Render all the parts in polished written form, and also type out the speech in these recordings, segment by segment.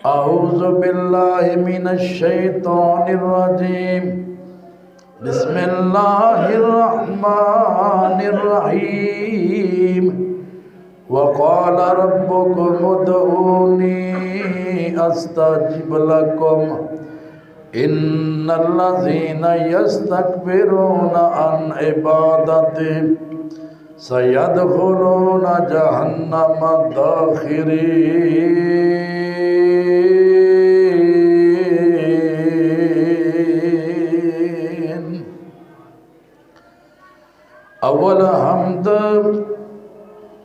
अऊज़ु बिल्लाहि मिनश शैतानिर रजीम। बिस्मिल्लाहिर रहमानिर रहीम। वक़ाल रब्बुकुम उदऊनी अस्तजिब लकुम इन्नल्लज़ीना यस्तकबिरूना अन इबादती सयदखुलूना जहन्नम दाखिरीन। अव्वल हमद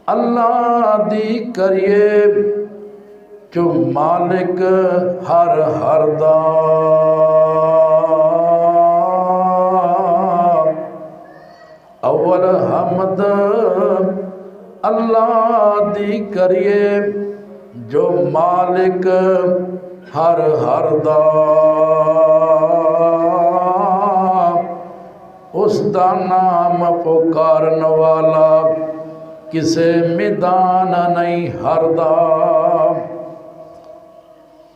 अल्लाह दी करिए जो मालिक हर दा। अव्वल हमद अल्लाह दी करिए जो मालिक हर दा। उसका नाम पुकारन वाला किसे मैदान नहीं हरदा।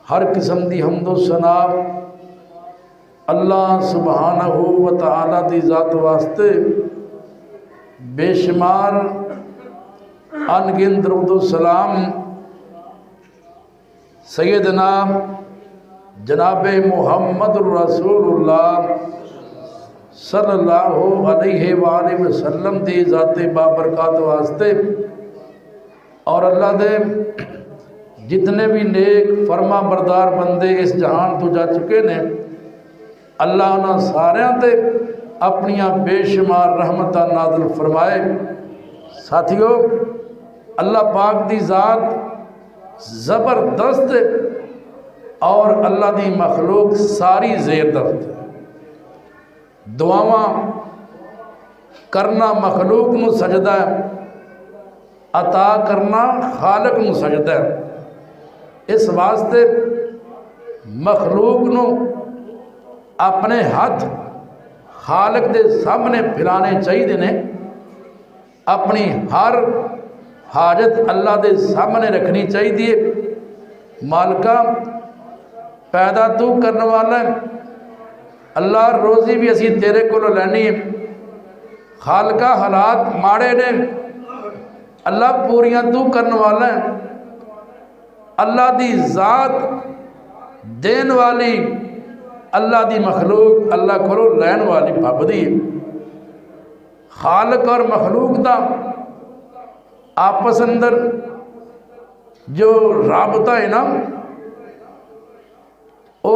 हर किस्म दी हम्दो सना अल्लाह सुबहानहू व तआला दी ज़ात वास्ते बेशुमार अनगिनत दरूद सलाम सैयदना जनाबे मुहम्मद रसूलुल्लाह सल्लल्लाहु अलैहि वसल्लम दी ज़ाते बाबरकत वास्ते और अल्लाह दे जितने भी नेक फरमा बरदार बंदे इस जहान तो जा चुके ने अल्लाह उन्होंने सारियां ते अपनियां बेशुमार रहमतां नाज़िल फरमाए। साथियों, अल्लाह पाक दी ज़ात ज़बरदस्त और अल्लाह दी मखलूक सारी ज़ेरदफ्त। दुआवां करना मखलूक नूं सजदा है, अता करना खालक नूं सजदा है। इस वास्ते मखलूक नूं अपने हाथ खालक दे सामने फिराने चाहिए ने। अपनी हर हाजत अल्लाह दे सामने रखनी चाहिए। मालिका पैदा तू करने वाला है, अल्लाह रोज़ी भी असी तेरे कोलों लैनी है। खालका हालात माड़े ने, अल्लाह पूरियां तू करने वाला है। अल्लाह दी ज़ात देन वाली, अल्लाह दी मखलूक अल्लाह कोलों लैन वाली पाबदी है। खालक और मखलूक दा आपस अंदर जो राबता है ना, वो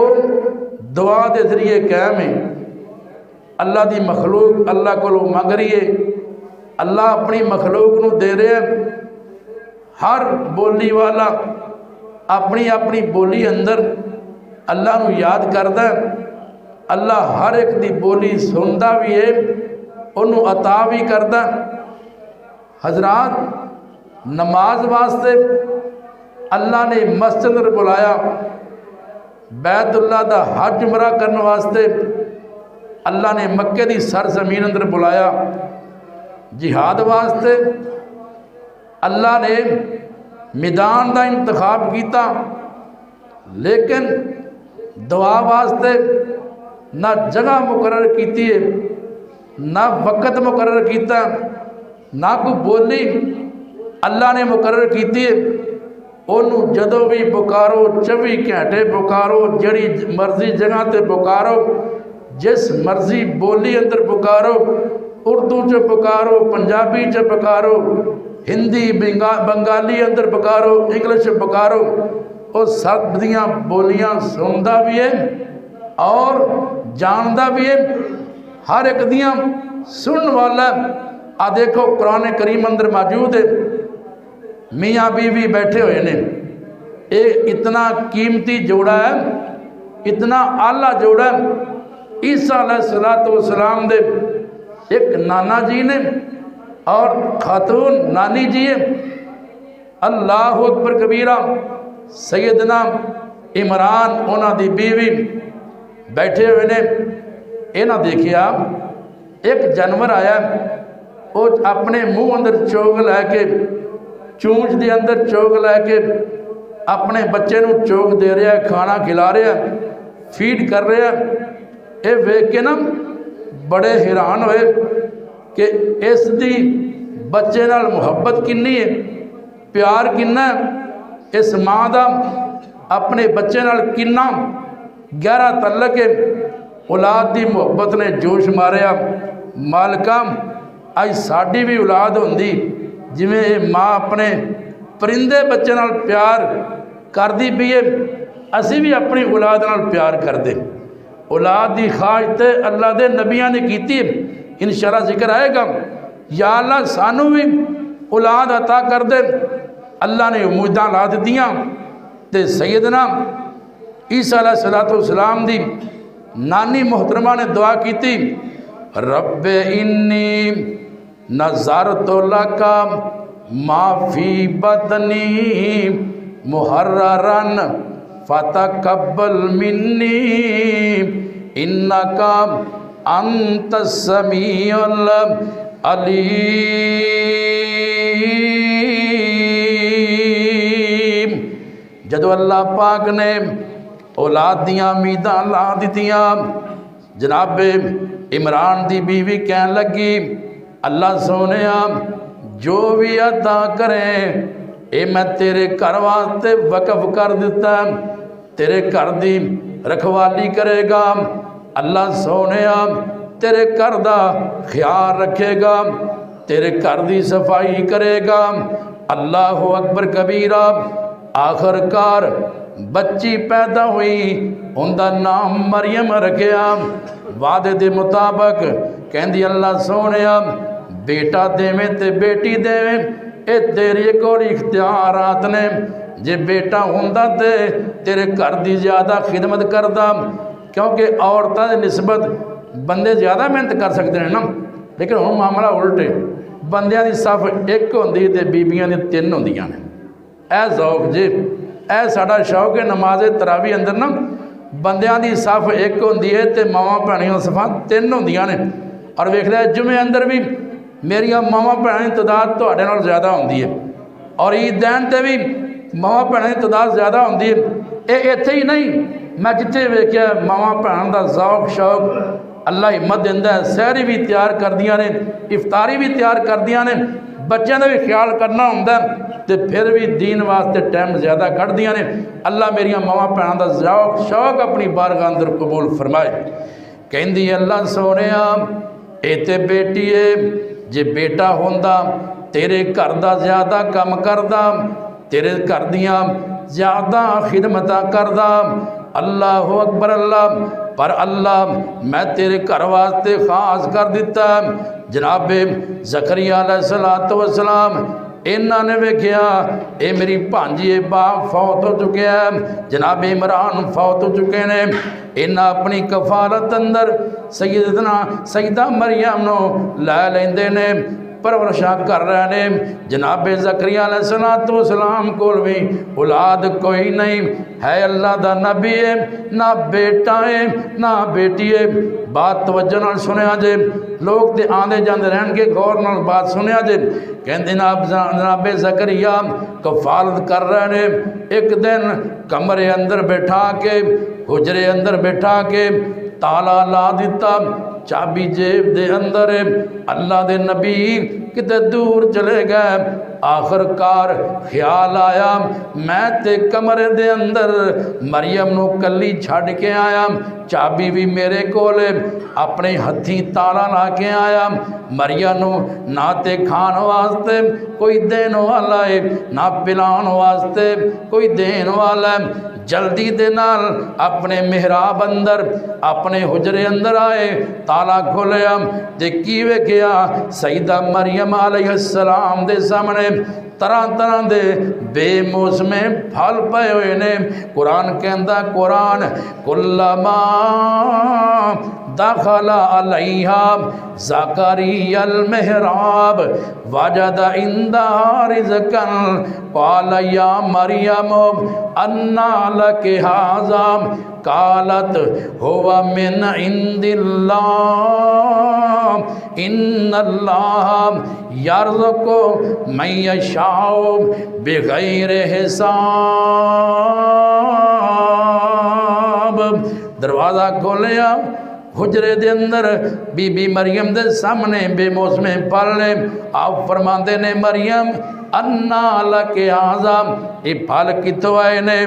दुआ के जरिए कायम है। अल्लाह दी मखलूक अल्लाह कोलों मंग रही है, अल्लाह अपनी मखलूक नूं दे रहे हैं। हर बोली वाला अपनी अपनी बोली अंदर अल्लाह नूं याद करदा। अल्लाह हर एक दी बोली सुनदा भी है, उन्होंने अता भी करदा। हजरात, नमाज वास्ते अल्लाह ने मस्जिद में बुलाया, बैतुल्लाह दा हज उमरा करने वास्ते अल्लाह ने मक्के दी सरजमीन अंदर बुलाया। जिहाद वास्ते अल्लाह ने मैदान का इंतखाब किया, लेकिन दुआ वास्ते ना जगह मुकर्रर की है, ना वक़्त मुकर्रर किया, ना कोई बोली अल्लाह ने मुकर्रर की है। ओनू जदों भी पुकारो, 24 घंटे पुकारो, जड़ी मर्जी जगह ते पुकारो, जिस मर्जी बोली अंदर पुकारो, उर्दू च पुकारो, पंजाबी च पुकारो, हिंदी बंगाली अंदर पुकारो, इंग्लिश पुकारो, वो सब दियाँ बोलियां सुनता भी है और जानता भी है। हर एक दियाँ सुन वाला। आ देखो कुरान करीम अंदर मौजूद है, मियाँ बीवी बैठे हुए ने। ये इतना कीमती जोड़ा है, इतना आला जोड़ा है। ईसा अलैहिस्सलाम दे एक नाना जी ने और खातून नानी जी है। अल्लाह अकबर कबीरा। सैयदना इमरान उन्हों दी बीवी बैठे हुए ने। इन्हें देखिया एक जानवर आया, वो अपने मुँह अंदर चोग लैके, चूंच के अंदर चोग लैके अपने बच्चे नूं चोक दे रहा, खाना खिला रहा, फीड कर रहा। ये वेख के ना बड़े हैरान होए कि इस दी बच्चे नाल मुहब्बत किन्नी है, प्यार किन्ना है। इस माँ का अपने बच्चे नाल किन्ना गहरा तल्लक है। औलाद की मुहब्बत ने जोश मारिया। मालका अज साड़ी भी औलाद होंदी जिमें ये माँ अपने परिंदे बच्चे नाल प्यार करदी पई है, असी भी अपनी औलाद नाल प्यार करदे। औलाद की खाज तो अल्लाह के नबिया ने की, इंशाअल्लाह जिक्र आएगा। या अल्लाह सानू भी औलाद अता कर दे। अल्लाह ने उम्मीदां ला दित्तियां ते सैयदना ईसा अलैहिस्सलाम दी नानी मोहतरमा ने दुआ की, रब्बे इन्नी नज़रतु लका माफ़ी बदनी मुहर्ररन फतकब्बल मिन्नी इन्नका अंतस समीउल अलीम। जदों अल्लाह पाक ने औलाद दियां उम्मीदां ला दित्तियां, जनाब इमरान दी बीवी कहन लगी, अल्लाह सोनिया जो भी अदा करें ये मैं तेरे घर वास्ते वकफ कर दिता, तेरे घर की रखवाली करेगा। अल्लाह सोनिया तेरे घर का ख्याल रखेगा, तेरे घर की सफाई करेगा। अल्लाह अकबर कबीरा। आखिरकार बच्ची पैदा हुई, उनका नाम मरियम रखिया। वादे के मुताबक कहती अल्लाह सोनिया बेटा देवें ते बेटी देवें, ये तेरे कोल इख्तियारात ने। जे बेटा होंदा ते तेरे घर की ज़्यादा खिदमत करदा, क्योंकि औरतों की निस्बत बंदे ज़्यादा मेहनत कर सकते हैं ना। लेकिन हुण मामला उल्टे, बंदियां की सफ़ एक होंदी ते बीबियां दी तीन होंदियां ने। ऐ ज़ौक जी, ऐ साडा शौक है। नमाज़े तरावी अंदर ना बंदियां की सफ़ एक होंदी है ते मावां भैणियां सफ़ां तीन होंदियां ने। और वेख लिया जुमे अंदर भी मेरिया मावां भैणां की तादाद तुहाडे नाल ज़्यादा होंदी है, और ईदैन ते भी मावां भैणां की तादाद ज़्यादा होंदी है। ये इत्थे ही नहीं, मैं जिथे वेख्या मावां भैणां दा ज़ौक शौक अल्लाह हिम्मत दिंदा है। सहरी भी तैयार करदियां ने, इफ्तारी भी तैयार करदियां ने, बच्चों का भी ख्याल करना होंदा ते फिर भी दीन वास्ते टाइम ज़्यादा कढ़दियां ने। अल्लाह मेरिया मावां भैणां दा ज़ौक शौक अपनी बारगाह अंदर कबूल फरमाए। कहंदी अल्लाह सोनिया ये ते बेटी है, जे बेटा होंदा तेरे घर का ज़्यादा कम करदा, तेरे घर दियां ज़्यादा खिदमतां करदा। अल्लाह अकबर अल्लाह। पर अल्लाह मैं तेरे घर वास्ते खास कर दिता। जनाब ज़करिया अलैहिस्सलातु वस्सलाम इन्होंने वेख्या ये मेरी भांजी बाप फौत हो चुके हैं, जनाब इमरान फौत हो चुके हैं। इन्हें अपनी कफालत अंदर सैयदा मरियम नूं लै लेंदे ने, परवरिशां कर रहे ने। जनाब ज़करिया अलैहिस्सलातु वस्सलाम कोल भी औलाद कोई नहीं है, अल्लाह दा नबी है, ना बेटा है ना बेटी है। बात तवज्जो नाल सुनिया जे, लोग तो आते जाते रहणगे, गौर नाल बात सुनिया जे। कहते जनाब ज़करिया कफालत कर रहे ने। एक दिन कमरे अंदर बैठा के, हुजरे अंदर बैठा के ताला ला दिता, चाबी जेब दे अंदर। अल्लाह दे नबी किते दूर चले गए। आखिरकार ख्याल आया मैं ते कमरे दे अंदर मरियम नूं कली छड़ के आया, चाबी भी मेरे कोल, अपने हथी ताला ला के आया। मरियम नूं ना ते खान वास्ते कोई देन वाला है, ना पिलान वास्ते कोई देन वाला है। जल्दी दे नाल अपने मेहराब अंदर अपने हुजरे अंदर आए, ताला खोलिया ते की वेख्या सईदा मरियम अलैहिस्सलाम दे सामने तरह तरह के बेमौसमे फल पे हुए ने। कुरान कहता, कुरान कुल्लमा दखला अलैहा ज़करिया मेहराब वजदा इंदा रिज़कन क़ाल या मरियम अन्ना लकी हाज़ा कालत हुवा मिन इंदिल्लाह इन्नल्लाह यर्ज़ुक़ु मन यशा यशाओ बेगैर हिसाब। दरवाज़ा खोलिया, हुजरे दे अंदर बीबी मरियम दे सामने बेमौसमे फल ने। आप फरमाते ने मरियम अन्ना लके आज़म, ये फल कितों आए ने?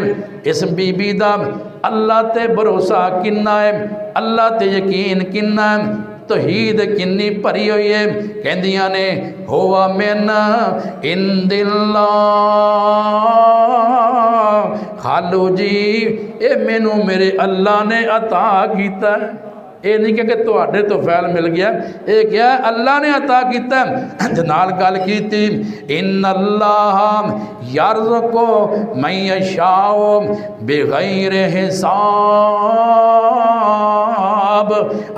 इस बीबी दा अल्लाह ते भरोसा किन्ना है, अल्लाह ते यकीन किन्ना है, तौहीद किन्नी भरी हुई है। कहंदियां ने होवा मिन इंदिल्लाह, खालू जी ये मैनू मेरे अल्लाह ने अता किया। ये नहीं कि तुहाडे तो फैल मिल गया, ये क्या अल्लाह ने अता किया। नाल गल कीती इन अल्लाह यर्ज़ुक़ु मन यशाओ बेगैर हिसाब।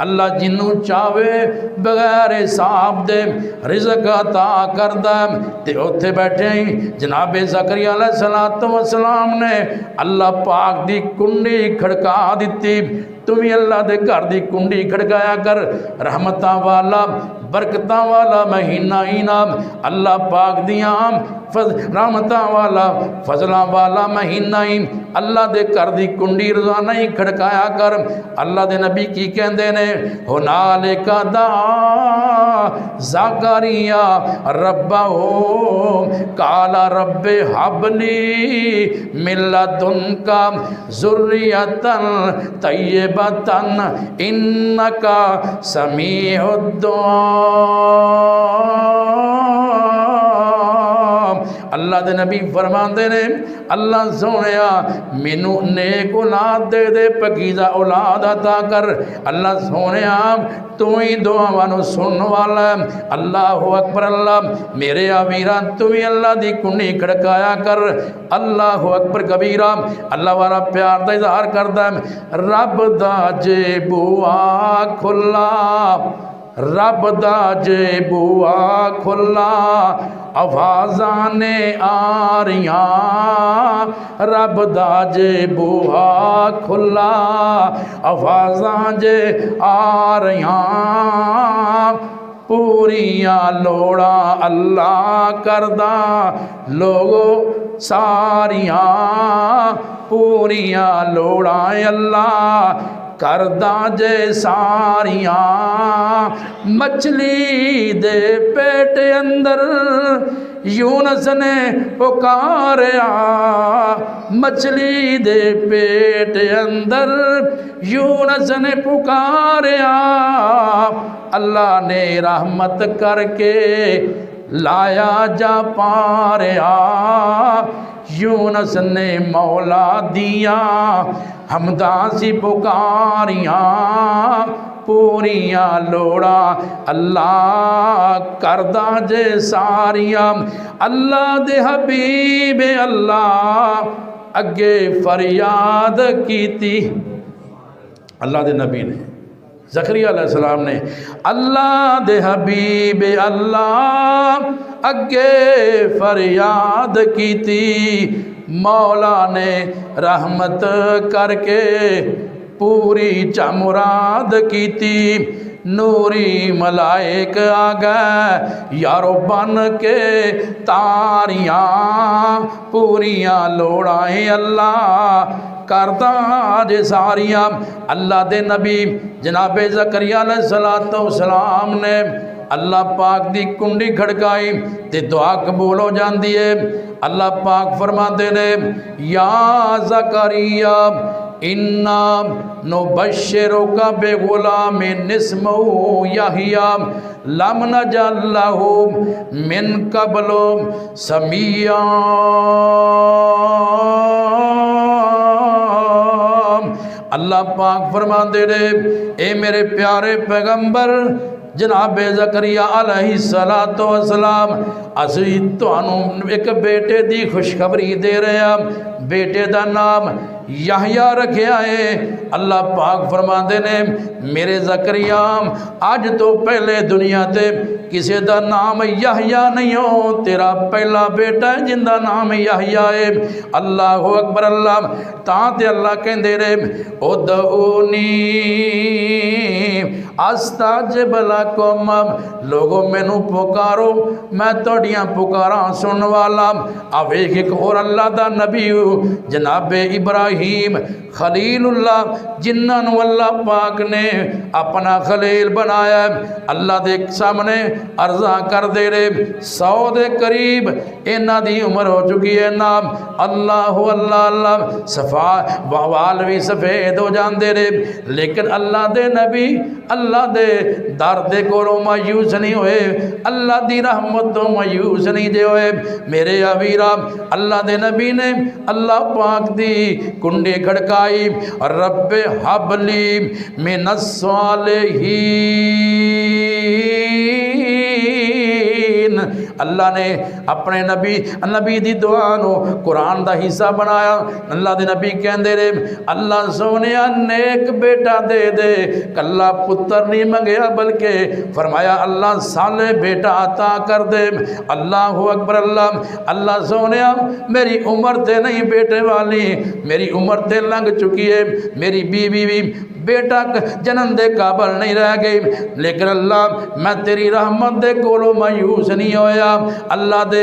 अल्लाह जिन्नू चाहे बगैर हिसाब दे रिज़्क़ अता करदा। ते उत्थे बैठे ही जनाबे ज़करिया अलैहिस्सलातु वस्सलाम ने अल्लाह पाक दी कुंडी खड़का दी। तू भी अल्लाह के घर की कुंडी खड़काया कर। रहमतां वाला बरकतां वाला महीना ही नाम अल्लाह पाक दियां रहमतां वाला फजलों वाला महीना ही अल्लाह के घर की कुंडी रोजाना ही खड़काया कर। अल्लाह के नबी की कहते ने हुनालिका दा ज़करिया रब्बहू काला रब्बे हबली मिन लदुनका ज़ुर्रियतन तय्यबतन इन्नका समीउद दुआ। अल्लाह के नबी फरमाते ने अल्लाह सोने मैनू नेक औलाद दे दे, पकीज़ा औलाद अता कर। अल्लाह सोने तू ही दुआवां सुनने वाला है। अल्लाह अकबर। अल्लाह मेरे वीरा तू भी अल्लाह की कुंडी खड़काया कर। अल्लाह अकबर कबीरा। अल्लाह वाला प्यार का इजहार करता है। रब दा जे बुआ खुला, रब दा जे बुआ खुला आवाज़ां ने आ रहियां। रब दा जे बुआ खुला आवाज़ां जे आ रहियां। पूरियां लोड़ा अल्लाह करदा लोगो सारियां। पूरियां लोड़ा अल्लाह करदा जे सारियां। मछली दे पेट अंदर यूनस ने पुकारिया। मछली दे पेट अंदर यूनस ने पुकारिया। अल्लाह ने रहमत करके लाया जा पारिया। यूनस ने मौला दिया हमदा सी पुकारियां। पूरियां लोड़ा अल्लाह करदा जे सारियां। अल्लाह दे हबीब अल्लाह अगे फरियाद कीती। अल्लाह दे नबी ने ज़करिया अलैहिस्सलाम ने अल्लाह दे हबीब अल्लाह अगे फरियाद कीती। मौला ने रहमत करके पूरी चमुराद कीती। नूरी मलाइक आ गए यारो बन के तारियां। पूरियां लोड़ाएं अल्लाह करदा जे सारियां। अल्लाह दे नबी जनाबे ज़करिया अलैहिस्सलातु वस्सलाम ने अल्लाह पाक दी कुंडी खड़काई ते दुआ कबूल हो जाती है। अल्लाह पाक फरमाते ने या ज़करिया इन्ना नुबश्शिरुका बिग़ुलामिन इस्मुहु यहया लम नजअल लहू मिन क़ब्लु समिय्या। अल्लाह पाक फरमाते ने ए मेरे प्यारे पैगंबर जनाबे ज़करिया अलैहिस्सलातु वस्सलाम असीं तुहानूं एक बेटे की खुशखबरी दे रहे हैं। बेटे का नाम याहया रखिया है। अल्लाह पाक फरमाते ने मेरे ज़करिया अज तो पहले दुनिया ते किसी का नाम याहया नहीं हो, तेरा पहला बेटा है जिंदा नाम याहया है। अल्लाह अकबर। अल्लाह तां ते अल्लाह कहते रहे उदऊनी अस्ताजिब लकुम, लोगो मैनू पुकारो मैं तुहाड़ियां पुकारां सुन वाला। आवेख एक और अल्लाह दा नबी जनाबे इब्राहीम खलीलुल्लाह, जिन्होंने अल्लाह पाक ने अपना खलील बनाया, अल्लाह के सामने अर्जा कर दे रहे 100 के करीब इन्हां दी उम्र हो चुकी है। नाम अल्लाह अल्लाह अल्लाह सफा वाल भी सफेद हो जाते रहे, लेकिन अल्लाह दे नबी अल्लाह दे दर दे कोलों मायूस नहीं होए, अल्लाह दी रहमत तो मायूस नहीं जे होए। मेरे अवीरा अल्लाह दे नबी ने अल्लाह पाक दी कुंडी खड़काई, रब्बे हबली मिनस सालिहीन। अल्लाह ने अपने नबी दी दुआ नो कुरान दा हिस्सा बनाया। अल्लाह दे नबी कहंदे रहे अल्लाह सोने नेक बेटा दे दे, कल्ला पुत्र नहीं मंगया बल्कि फरमाया अल्लाह साले बेटा अता कर दे। अल्लाह अकबर। अल्लाह सोने मेरी उम्र ते नहीं बेटे वाली, मेरी उम्र ते लंघ चुकी है, मेरी बीवी भी बेटा जन्म दे काबल नहीं रह गई, लेकिन अल्लाह मैं तेरी रहमत दे कोलों मायूस नहीं होया। अल्लाह दे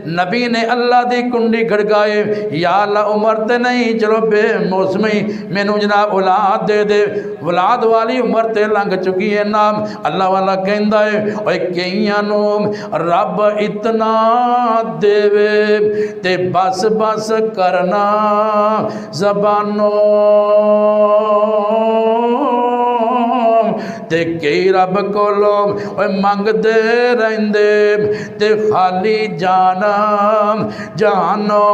नबी ने अल्लाह दी कुंडी खड़काए, या अल्लाह उम्र ते नहीं चलो बेमौसमी मैनू जनाब औलाद दे दे, औलाद वाली उम्र ते लंघ चुकी है। नाम अल्लाह वाला कहंदा है ओए कईयां नू रब इतना देवे ते बस बस करना ज़बानों ते कई रब कोलों मंगदे रहिंदे ते खाली जाना जानो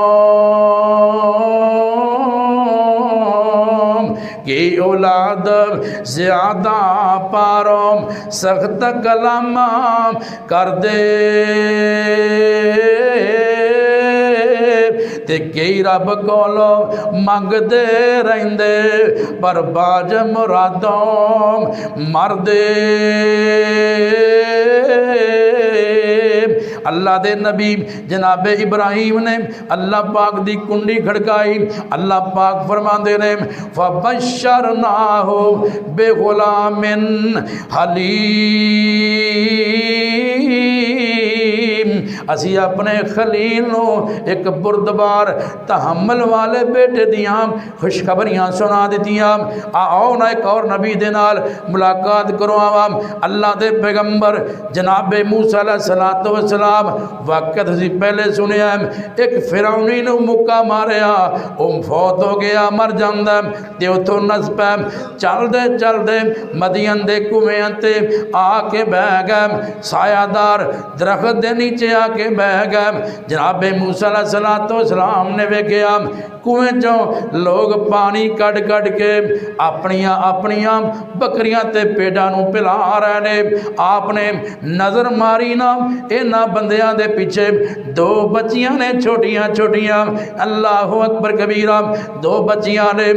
की औलाद ज़्यादा पारों सख्त कलामा कर दे ते कई रब कोलों मंगदे रहिंदे पर बाज मुरादों मरदे। अल्लाह दे नबी जनाबे इब्राहीम ने अल्लाह पाक दी कुंडी खड़काई। अल्लाह पाक फरमाते ने फबश्शरनाहु बिगुलामिन हलीम, असी अपने खलील नू एक बुरदबार तहम्मल वाले बेटे दियां खुशखबरियां सुना दित्तियां। आओ ना एक और नबी दे नाल मुलाकात करो आवाम। अल्लाह दे पैगंबर जनाबे मूसा अलैहिस्सलातु वस्सलाम वक़्त असी पहले सुनिया एक फिरौनी नू मुक्का मारिया, वो फौत हो गया मर जांदा ते उथों नस पै चलदे चलदे मदियन दे कुएं ते आके बह गए, सायादार दरख्त दे नीचे आके बह गए। जनाबे मूसा अलैहिस्सलातु वस्सलाम ने वेख्या कुएं चों लोग पानी कढ़ कढ़ के अपनियां अपनियां बकरियां ते भेडां नूं पिला रहे ने। आपने नज़र मारी ना इन्हां बंदियां दे पीछे दो बच्चियां ने छोटियां छोटियां, अल्लाह अकबर कबीरा, दो बच्चियां ने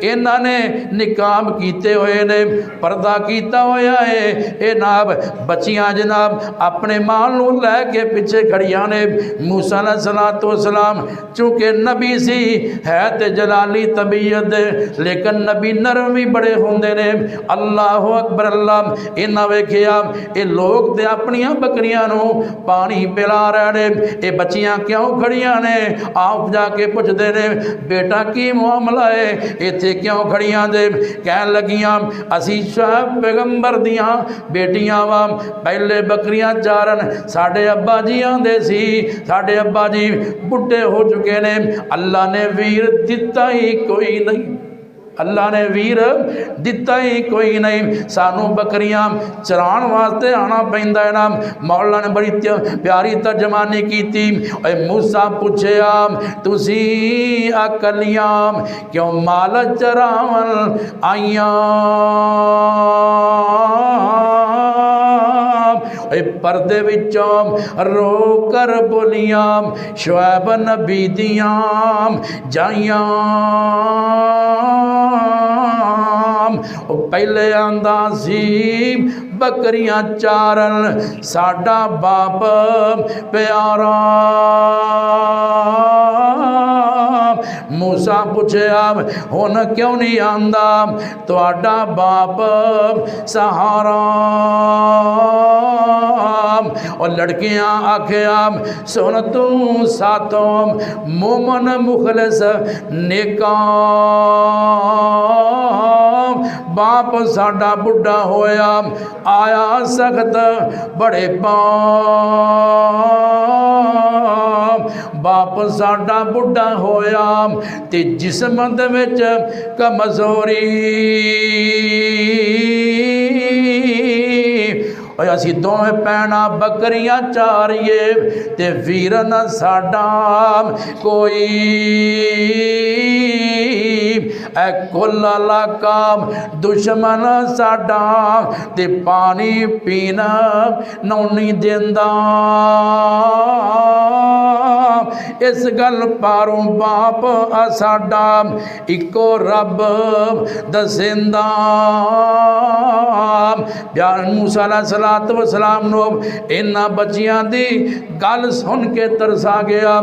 इन्हां ने निकाम कीते हुए ने, पर्दा कीता होया है। ये नाब बच्चियां जनाब अपने मां नूं लैके पीछे खड़ियां ने। मूसा अलैहिस्सलातु वस्सलाम चूँकि नबी सी है ते जलाली तबीयत, लेकिन नबी नरम भी बड़े होंदे ने। अल्लाह अकबर। अल्लाह इन्हां वेखिया ये लोग ते अपनियां बकरियां नूं पानी पिला रहे ने, ये बच्चियां क्यों खड़ियां ने? आप जाके पुछदे ने बेटा की मामला है, इत्थे क्यों खड़ियां जे? कहन लगियां असी शुएब पैगंबर दियां बेटियां वा, पहले बकरियां चारन साडे अब्बा जी आंदे सी, साडे अब्बा जी बुढ़े हो चुके ने, अल्लाह ने वीर दिता ही कोई नहीं, अल्लाह ने वीर दिता ही कोई नहीं, सानू बकरियां चराण वास्ते आना पैंदा है ना। मौला ने बड़ी प्यारी तर्जमानी की थी। मूसा पूछया तुसी अकलियां क्यों माल चरावन आइयां? पर्दे विचों रो कर बोलियां शुएब नबी दियां जाइयां। पहले आंदा सी बकरियां चारन साडा बाप प्यारा। मूसा पूछया हुण क्यों नहीं आंदा तुहाडा बाप सहारा। और लड़कियां आखिया सुन तू सातों मोमन मुखलिस नेका बाप साडा बुढ़ा होया आया सख्त बड़े पाप बाप साडा बुढ़ा होया ते जिस्म दे विच कमजोरी असी दोवें भैणां बकरियां चारिए ते वीर न साडा कोई ऐ कुल इलाका दुश्मन साडा ते पानी पीना नहीं देंदा। इस गल पारों बाप साडा इको रब दसेंदा। प्यार मूसा अलैहिस्सलातु वस्सलाम नो इन्हां बच्चियां दी गल सुन के तरसा गया।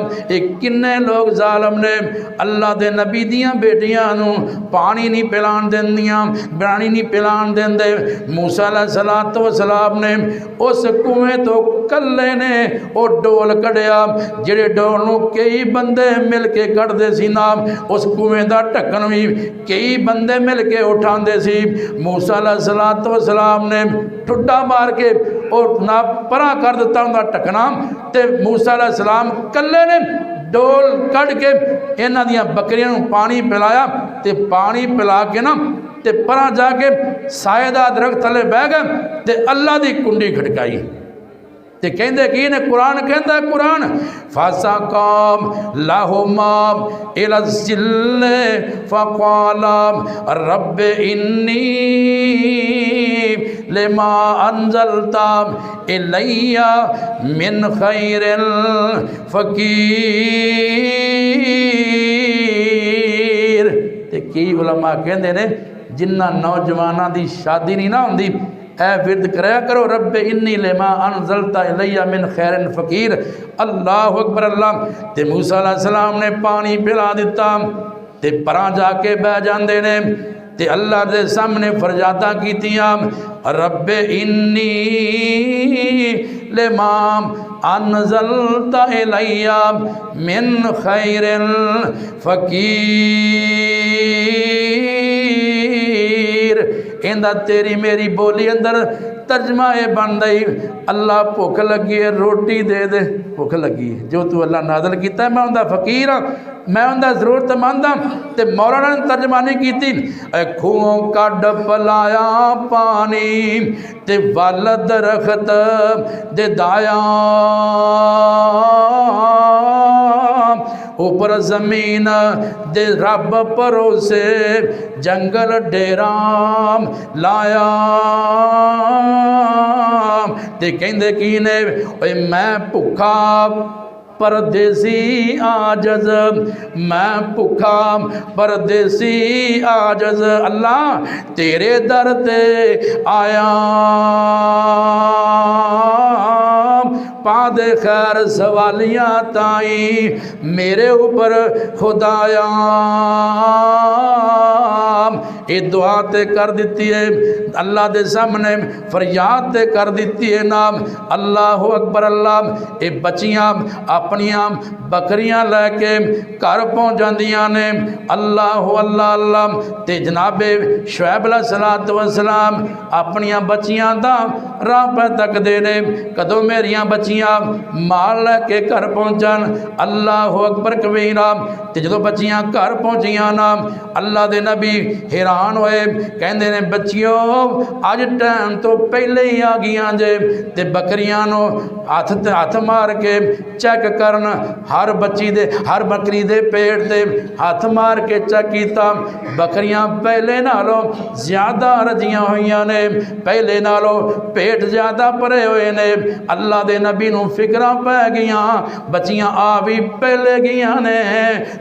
किन्ने लोग जालम ने अल्लाह दे नबी दियां बेटियां नू पानी नहीं पिलान देंदियां पानी नहीं पिलान देंदे। मूसा अलैहिस्सलातु वस्सलाम ने उस कुएं तो कल्ले ने वो डोल कढ़िया जिहड़े डोल नू कई बंदे मिल के कढ़दे सी ना उस कुएं दा ढक्कन भी कई बंदे मिल के उठांदे सी। मूसा अलैहिस्सलातु वस्सलाम ने ठुड्डा मार के और ना परा कर दिता उनका ढक्कना ते मूसा अलैहिस्सलाम कल्ले ने डोल कढ़ के इन्हां दियां बकरियां नूं पानी पिलाया ते पानी पिला के ना ते परा जाके साए दा दरख्त थले बह गए ते अल्लाह दी कुंडी खड़काई ते कहंदे की ने कुरान कहंदा कुरान फासा काम लाहुमा इला जिल्ले फक़ाला रब इन्नी लिमा अंजलता इलैया मिन खैरिल फकीर। ते कई उलमा कहंदे ने जिन्ना नौजवानों की शादी नहीं ना होंदी ऐ विरद कराया करो रब इन्नी लिमा अनज़लता इलैया मिन खैरिन फ़कीर। अल्लाहु अकबर अल्लाह। ते मूसा अलैहिस्सलाम ने पानी पिला दिता ते परां जाके बह जांदे ने ते अल्लाह दे सामने फरजादा कीतियां रब इन्नी लिमा अनज़लता इलैया मिन खैरिन फ़कीर। कहंदा तेरी मेरी बोली अंदर तर्जमा ये बन गई अल्लाह भुख लगी है रोटी दे दे भुख लगी है जो तू अल्लाह नाज़िल कीता मैं उनका फकीर हाँ मैं उनका ज़रूरतमंद हाँ। तो मौलाना ने तर्जमानी की खूहों कढ़ पलाया पानी ते वल दरख्त दे दाया ऊपर जमीन दे रब भरोसे जंगल डेराम लाया। ते कहंदे की ने मैं भुखा परदेसी आजज मैं भुखा परदेसी आजज अल्लाह तेरे दर ते आया पा दे खैर सवालियाँ ताई मेरे ऊपर खुदाया। ये दुआ ते कर दी है अल्लाह के सामने फरियाद ते कर दी है नाम अल्लाह अकबर अल्लाह। ये बच्चियां अपनियां बकरियां लैके घर पहुँच जांदियां ने अल्लाह अल्लाह अल्लाह। ते जनाबे शुएब अलैहिस्सलातु वस्सलाम अपनियां बच्चियां दा राह पे तकदे ने कदों मेरियां बच्चियां माल लैके घर पहुँचन अल्लाह अकबर कबीरा। ते जो बच्चियां घर पहुँचियां ना अल्लाह दे नबी हैरान होए कहंदे ने बच्चियों अज टाइम तो पहले ही आ गई जे ते बकरियां नो हथ मार के चेक करन, हर बकरी दे पेट ते हथ मार के चेक किया, बकरियां पहले नालों ज़्यादा रजियां हुई ने, पहले नालों पेट ज़्यादा भरे हुए ने। अल्लाह दे नबी नूं फिक्रां पै गईयां, बच्चियां आ भी पहले गईयां ने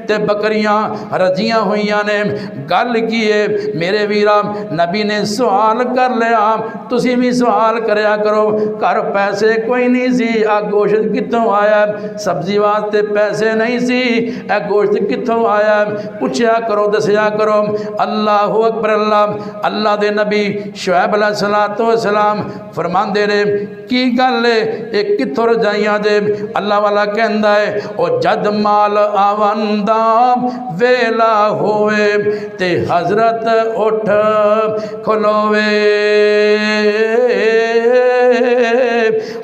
ते बकरियां रजियां हुई ने। गल की है मेरे वीरा, नबी ने सवाल कर लिया, तुसी भी सवाल करया करो। घर पैसे कोई नहीं सी, आ गोश्त कित्थों आया, सब्जी वास्ते पैसे नहीं सी, ए गोश्त कित्थों आया, पूछया करो, दसिया करो। अल्लाह अकबर अल्लाह। अल्लाह दे नबी शुएब अलैहिस्सलाम फरमांदे ने की गल है, ये कित्थों रजाइयां दे? अल्लाह वाला कहंदा है ओ जद माल आवंदा वेला होवे ते हजरत उठ खलोवे।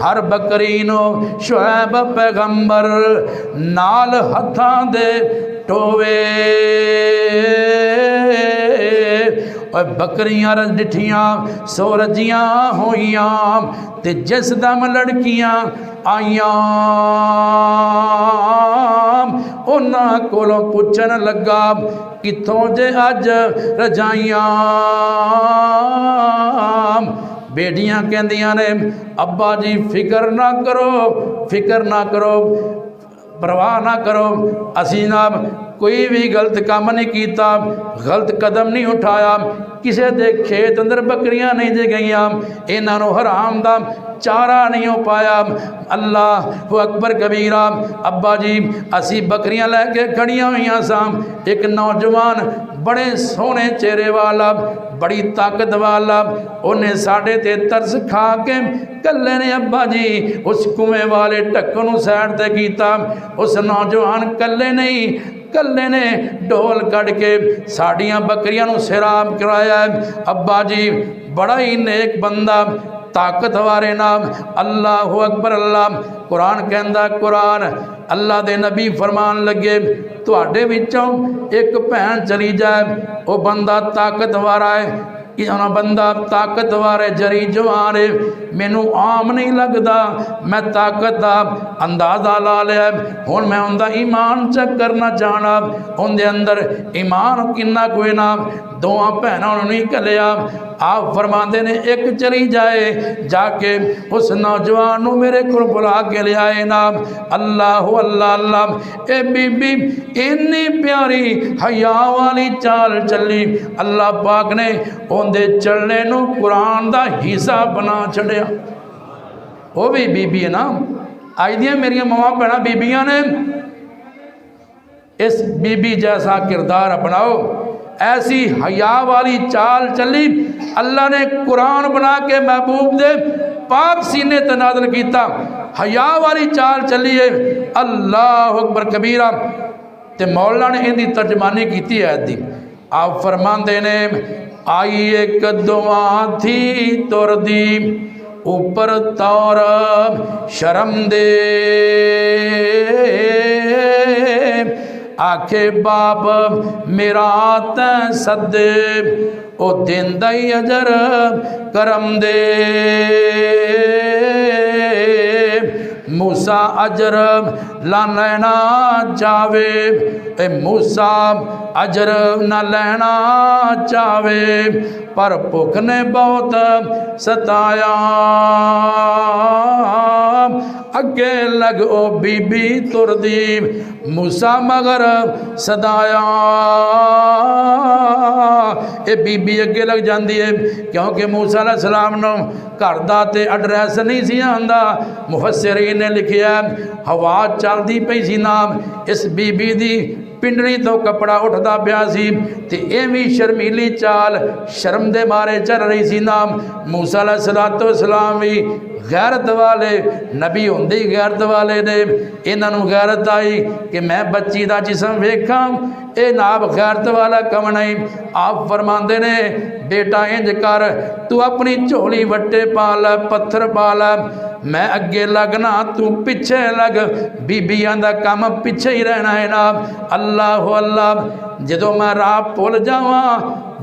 हर बकरी नो शुएब पैगंबर नाल हथां दे टोवे। और बकरियां डिठियां सो रजियां होइयां ते जिस दम लड़कियां आईयां उन्हां कोलों पुछन लगा कित्थों जे अज रजाइयां। बेटियां कहंदियां ने अब्बा जी फिक्र ना करो, फिक्र ना करो, परवाह ना करो, असी ना कोई भी गलत काम नहीं किया, गलत कदम नहीं उठाया, किसी के खेत अंदर बकरियां नहीं जे गईयां, इन्हों हराम दा चारा नहीं हो पाया। अल्लाह अकबर कबीरा। अब्बा जी असी बकरियां लैके खड़ियां हुई सां, एक नौजवान बड़े सोहने चेहरे वाला, बड़ी ताकत वाला, उन्हें साढ़े ते तरस खा के कल्ले ने अब्बा जी उस कुएं वाले ढक्कन सैड ते कीता। उस नौजवान कल्ले नहीं, कल्ले ने ढोल कढ़ के साड़ियाँ बकरियां नूं सैराब कराया। अब्बा जी बड़ा ही नेक बंदा, ताकत वाले नाम। अल्लाह अकबर अल्लाह। कुरान कहंदा, कुरान अल्लाह दे नबी फरमान लगे तुहाडे विचों एक भैन चली जाए, वो बंदा ताकत वाला है, बंदा ताकतवर है, जरी जवान है, मैनू आम नहीं लगता, मैं ताकत का अंदाजा ला लिया। हुण मैं उनका ईमान चेक करना चाहना, उनके अंदर ईमान किन्ना कोई ना। दोवां भैनों नहीं घलिया। आप फरमाते ने एक चली जाए, जाके उस नौजवान नू मेरे को बुला के ले आए ना। अल्लाह अल्लाह अल्लाह। ए बीबी इन्नी प्यारी हया वाली चाल चली, अल्लाह पाक ने उनके चलने नू कुरान का हिस्सा बना छड़िया। वो भी बीबी है ना, अज दियां मेरिया मावां भैणां बीबियां ने, इस बीबी जैसा किरदार अपनाओ। ऐसी हया वाली चाल चली, अल्लाह ने कुरान बना के महबूब दे पाक सीने ते नाज़िल कीता। हया वाली चाल चली है। अल्लाह अकबर कबीरा। ते मौला ने इनकी तर्जमानी की है दी। आप फरमाते ने आई एक दुआ थी तुर दी ऊपर तौर शर्म दे, आखे बाप मेरा तैं सदे ओ देंदा ही अजर करम दे। मूसा अजर ला लेना चावे, ए मूसा अजर न लेना चावे, पर भुख ने बहुत सताया। अगे लग ओ बीबी तुरदी, मूसा मगर सदाया। ये बीबी अगे लग जाती है, क्योंकि मूसा अलैहि सलाम नूं घर दा ते एड्रैस नहीं सी आंदा। मुफस्सिरीन ने लिखिया हवा चलती पई सी नाम, इस बीबी दी पिंडली तो कपड़ा उठता पाया सी, ते ये भी शर्मीली चाल शर्म दे मारे चल रही सी नाम। मूसा अलैहिस्सलाम भी गैरत वाले नबी होंदे ही गैरत वाले ने। इन्हों गैरत आई कि मैं बच्ची का जिसम वेखा, ये नाब गैरत वाला कम नहीं। आप फरमाते ने बेटा इंज कर, तू अपनी झोली वट्टे पा लै, पत्थर पा लै, मैं अगे लगना तू पिछे लग, बीबियां दा काम पिछे ही रहना है ना। अल्लाह अल्लाह जदों मैं राह भुल जावां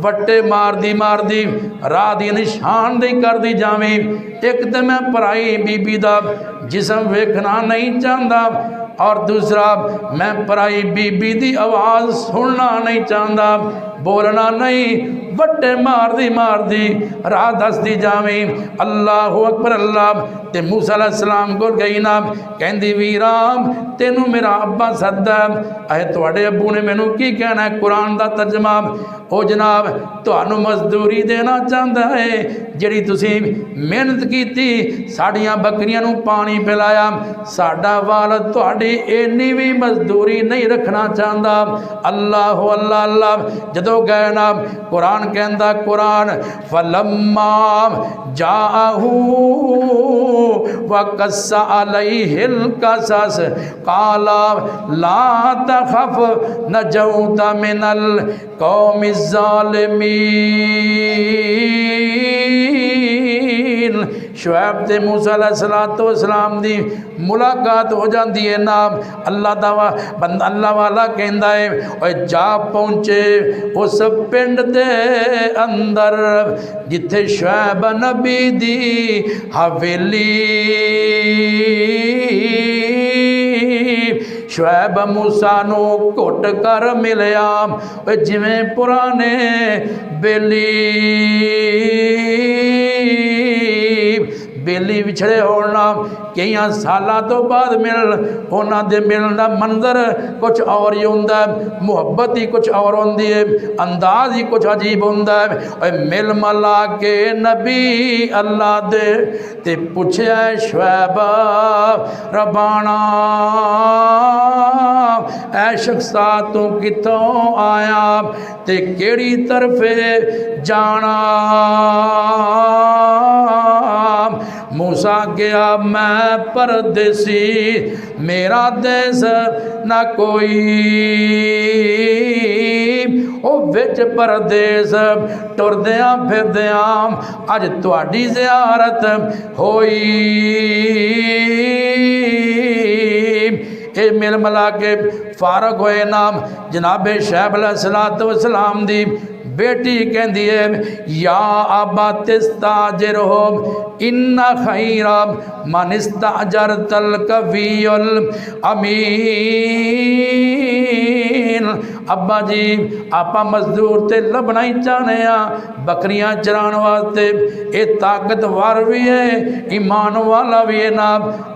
वट्टे मारदी मारदी राह दी निशान दी कर दी जावी। एक तो मैं पराई बीबी दा जिसम वेखना नहीं चाहता और दूसरा मैं पराई बीबी दी आवाज़ सुनना नहीं चाहता, बोलना नहीं, वट्टे मारदी मारदी राह दसदी जावी। अल्लाह अकबर अल्लाह। ते मूसा अलैहिस्सलाम को गई ना, कहंदी वीरा तेनू मेरा अब्बा सद्दा है, तुहाडे अब्बू ने मैनू की कहना है। कुरान दा तर्जमा ओ जनाब तुहानू मजदूरी देना चाहता है, जिहड़ी तुसी मेहनत कीती, साड़ियां बकरियां नू पानी पिलाया, साडा वाल तुहाडी इन्नी भी मजदूरी नहीं रखना चाहता। अल्लाह अल्लाह अल्लाह। जदों गए ना कुरान कहंदा, कुरान फलम्मा जाहू वकस्सा अलैहिल कसस काला ला तखफ नजौता मिनल कौमिज़ ज़ालिमीन। शुएब ते मूसा अलैहिस्सलाम दी मुलाकात हो जाती है ना। अल्लाह वाला कहता है और जा पहुँचे उस पिंड दे अंदर जिथे शुएब नबी दी हवेली। शुएब मूसा नू घुट कर मिलिया जिवें पुराने बेली विछड़े होना कई सालों तो बाद उन्होंने मिलने का मंजर कुछ और ही होंदा है, मुहब्बत ही कुछ और होंदी है, अंदाज ही कुछ अजीब होंदा है। मिल मला के नबी अल्लाह दे ते पूछया शुएब रबाना ऐ शख्सा तू कितों आया ते केड़ी तरफे जाना। मूसा गया मैं परदेसी, मेरा देश ना कोई, ओ विच परदेस टुरदियां फिरदियां अज तुहाडी ज़ियारत होई। ये मिल मिला के फारग होए नाम जनाबे शुएब अलैहिस्सलाम दी बेटी कहती है या अबा तिस्ताजिर हो इन्ना खैरा मन इस्ताजरतल कवियुल अमीन। अब्बा जी आपा मजदूर ते लभना ही चाहने बकरियां चराण वास्ते, ये ताकतवर भी है ईमान वाला भी है ना।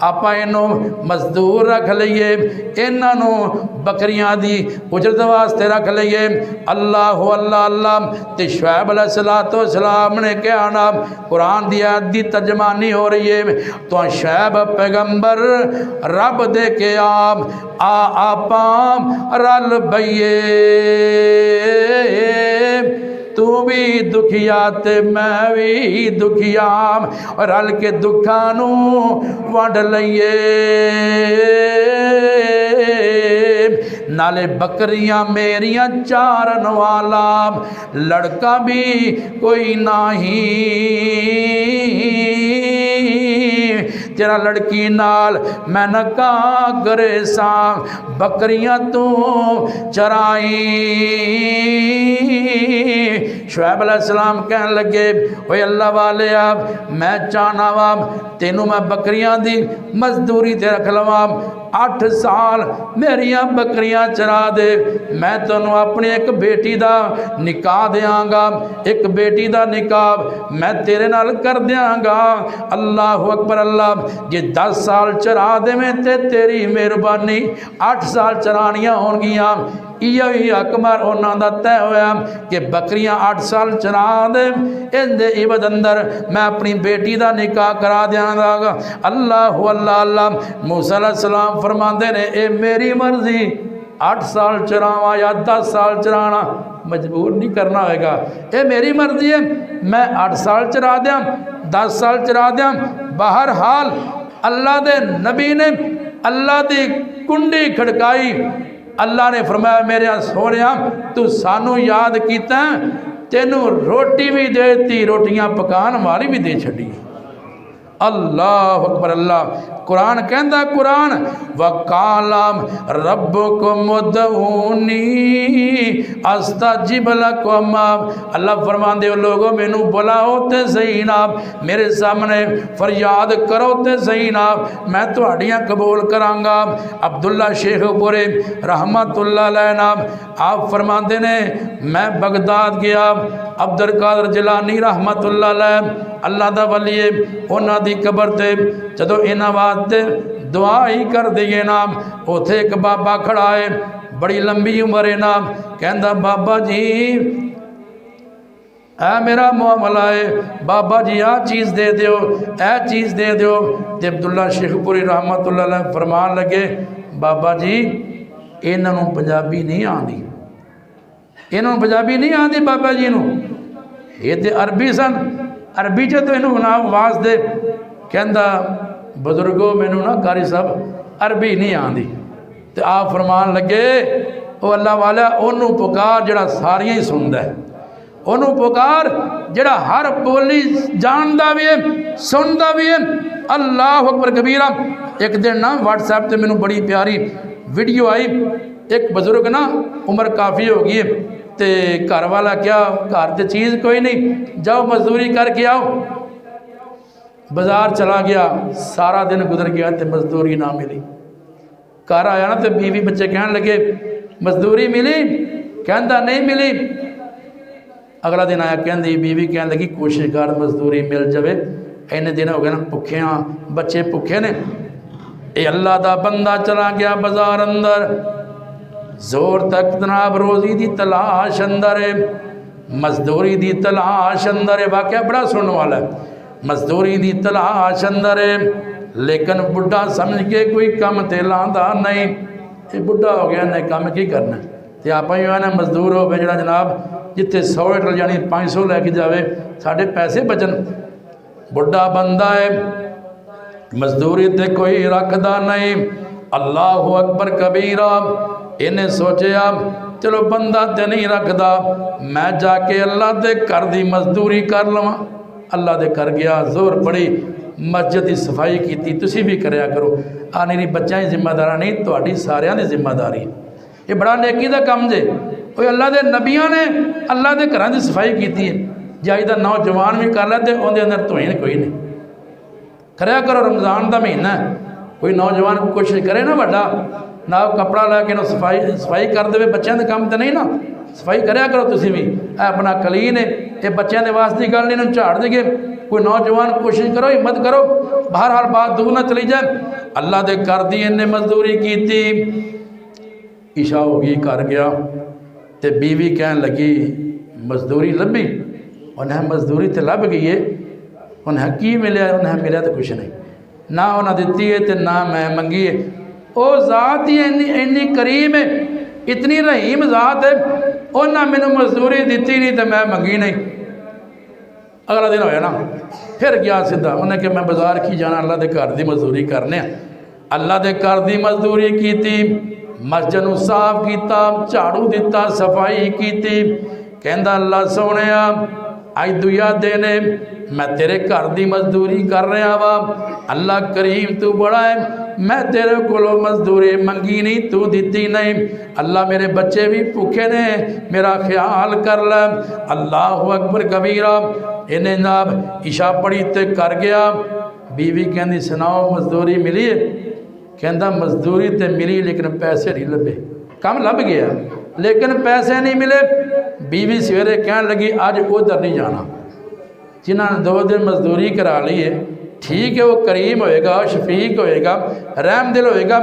आपा इनू मजदूर रख लीए, इन्हों बकरियां दी उजरत वास्ते रख लीए। अल्लाह अल्लाह अल्लाह। ते शुएब अलैहिस्सलाम ने कहा ना कुरान दी आयत दी तर्जमानी हो रही है तो शुएब पैगंबर रब दे के आपा रल बइए, तू भी दुखिया ते मैं भी दुखिया रल के दुखा नू वंड लईए। नाले बकरियां मेरियां चारन वाला लड़का भी कोई नहीं, तेरा लड़की नाल मैं नका करे सा बकरियां तू चराई। शुएब अलैहिस्सलाम कहन लगे ओए अल्लाह वाले मैं चाहना वा तेनू मैं बकरियां दी मजदूरी ते रख लवां, 8 साल मेरिया बकरियां चरा दे, मैं तेनों अपनी एक बेटी का निकाह देंगा, एक बेटी का निकाह मैं तेरे नाल कर देंगा। अल्लाह अकबर अल्लाह। जे 10 साल चरा देवें ते तेरी मेहरबानी, 8 साल चरानियां होणगियां। इो ही अकबर उन्होंने तय होया कि बकरियां 8 साल चरा दे, इनके इवद अंदर मैं अपनी बेटी का निकाह करा देंगा। अल्लाह अल्लाह अल्लाह। मूसा अलैहिस्सलाम फरमाते ने ये मेरी मर्जी, 8 साल चरावा या 10 साल चराना मजबूर नहीं करना होगा, ये मेरी मर्जी है, मैं 8 साल चरा दिया 10 साल चरा दिया। बहरहाल अल्लाह के नबी ने अल्लाह की कुंडी खड़काई, अल्लाह ने फरमाया मेरे सोने तू सानू याद किया, तेनू रोटी भी देती, रोटियां पकाने वाली भी दे छड़ी। अल्लाह अकबर। अल्लाह कुरान कहता, कुरान वकालम रब्बुकुम उदऊनी अस्ताजिब लकुम। अल्लाह फरमांदे हो लोगो मैनू बुलाओ ते सही ना, मेरे सामने फरियाद करो ते सही ना, मैं तुहाड़ियां कबूल करांगा। अब्दुल्ला शेखपुरी रहमतुल्लाह अलैह नाम आप फरमाते ने मैं बगदाद गया, अब्दुल कादर जिलानी रहमतुल्लाह अलैह अल्लाह दा वली है, उन्हां दी कबर ते जदों इन्हां वास्ते दुआ ही कर दईए ना, उथे एक बाबा खड़ा है, बड़ी लंबी उम्र है ना, कहंदा बाबा जी ऐ मेरा मामला है, बाबा जी आ चीज़ दे दियो, ऐ चीज़ दे दियो। ते अब्दुल्ला शेखपुरी रहमतुल्लाह अलैह फरमान लगे बाबा जी इन्हां नूं पंजाबी नहीं आती, इन्हों पंजाबी नहीं आती बाबा जी नूं, ये तो अरबी सन, अरबी च तो इन्हों ना आवाज़ दे। कहंदा बजुर्गो मैनू ना कारी साहब अरबी नहीं आती। तो आप फरमान लगे वो अल्लाह वाला ओनू पुकार जिहड़ा सारियां ही सुनदा है, ओनू पुकार जिहड़ा हर बोली जानदा भी है सुनदा भी है। अल्लाह अकबर कबीरा। एक दिन ना व्हाट्सएप ते मैनू बड़ी प्यारी वीडियो आई, एक बजुर्ग ना उम्र काफ़ी हो गई है, तो घर वाला क्या घर तो चीज़ कोई नहीं, जाओ मजदूरी करके आओ। बाज़ार चला गया, सारा दिन गुजर गया तो मजदूरी ना मिली। घर आया ना तो बीवी बच्चे कहने लगे मजदूरी मिली, कहता नहीं मिली। अगला दिन आया, कहती बीवी कहने लगी कोशिश कर मजदूरी मिल जाए, इन्ने दिन हो गए ना भुखे हाँ, बच्चे भुखे ने। ये अल्लाह का बंदा चला गया बाजार अंदर, जोर तक जनाब रोज़ी की तलाश अंदर है, मजदूरी की तलाश अंदर है। वाकया बड़ा सुनने वाला है, मजदूरी की तलाश अंदर है, लेकिन बुढ़ा समझ के कोई कम ते लांदा नहीं। ये बुढ़ा हो गया ने कम की करना, तो आप ही ना मजदूर हो जो जनाब जिथे 100 लीटर जानी 500 लैके जाए, साढ़े पैसे बचन। बुढ़ा बंदा है, मजदूरी ते कोई रखदा नहीं। अल्लाह अकबर कबीरा। इन्हें सोचा चलो बंदा तो नहीं रखदा, मैं जाके अल्लाह के घर की मजदूरी कर लवां। अल्लाह के घर गया, जोर पड़ी, मस्जिद की सफाई की। तुसी भी करया करो, आने नहीं बच्चों की जिम्मेदारी नहीं, तुहाडी सारियां दी जिम्मेदारी। ये बड़ा नेकी का काम जे, कोई अल्लाह के नबिया ने अल्लाह के घर की सफाई की है। जाई दा नौजवान भी कर लै तो उहदे अंदर धोइन कोई नहीं। करया करो, रमज़ान का महीना है, कोई नौजवान कोशिश करे ना वड्डा ना कपड़ा लैके ना सफाई कर दे, बच्चों के काम तो नहीं ना, सफाई करया करो। तुसी भी अपना कलीन है, ये बच्चों के वास्ते गल नहीं, इन्हूं झाड़ देगे। कोई नौजवान कोशिश करो, हिम्मत करो, बहरहाल बात दूर ना चली जाए। अल्लाह के घर दी इन्हें मजदूरी की, इशा हो गई, कर गया तो बीवी कह लगी मजदूरी लभी। उन्हें मजदूरी तो लभ गई है, उन्हें की मिले, उन्हें मिले तो कुछ नहीं, ना उन्हें दिती है तो ना मैं मंगी है। वो जात ही इन्नी करीम है, इतनी रहीम जात है, उन्हें मैनू मजदूरी दी नहीं तो मैं मंगी नहीं। अगला दिन होया ना, फिर गया सीधा, उन्हें कहा मैं बाजार की जाना, अल्लाह के घर की मजदूरी करने। अल्लाह के घर की मजदूरी की, मस्जिद नूं साफ किया, झाड़ू दिता, सफाई की। कहंदा अल्लाह सोने अज दूजा दिन मैं तेरे घर की मजदूरी कर रहा वा, अल्लाह करीम तू बड़ा है, मैं तेरे कोलों मजदूरी मंगी नहीं, तू दिती नहीं। अल्लाह मेरे बच्चे भी भूखे ने, मेरा ख्याल कर ले। अल्लाह अकबर कबीरा। इन्हें जनाब इशा पढ़ी तो कर गया। बीवी कहती सुनाओ मजदूरी मिली है? कहता मजदूरी तो मिली लेकिन पैसे नहीं लभे, कम लभ गया लेकिन पैसे नहीं मिले। बीवी सवेरे कह लगी अज उधर नहीं जाना, जिन्होंने 2 दिन मजदूरी करा ली है, ठीक है वो करीम होएगा, शफीक होएगा, रहमदिल होएगा,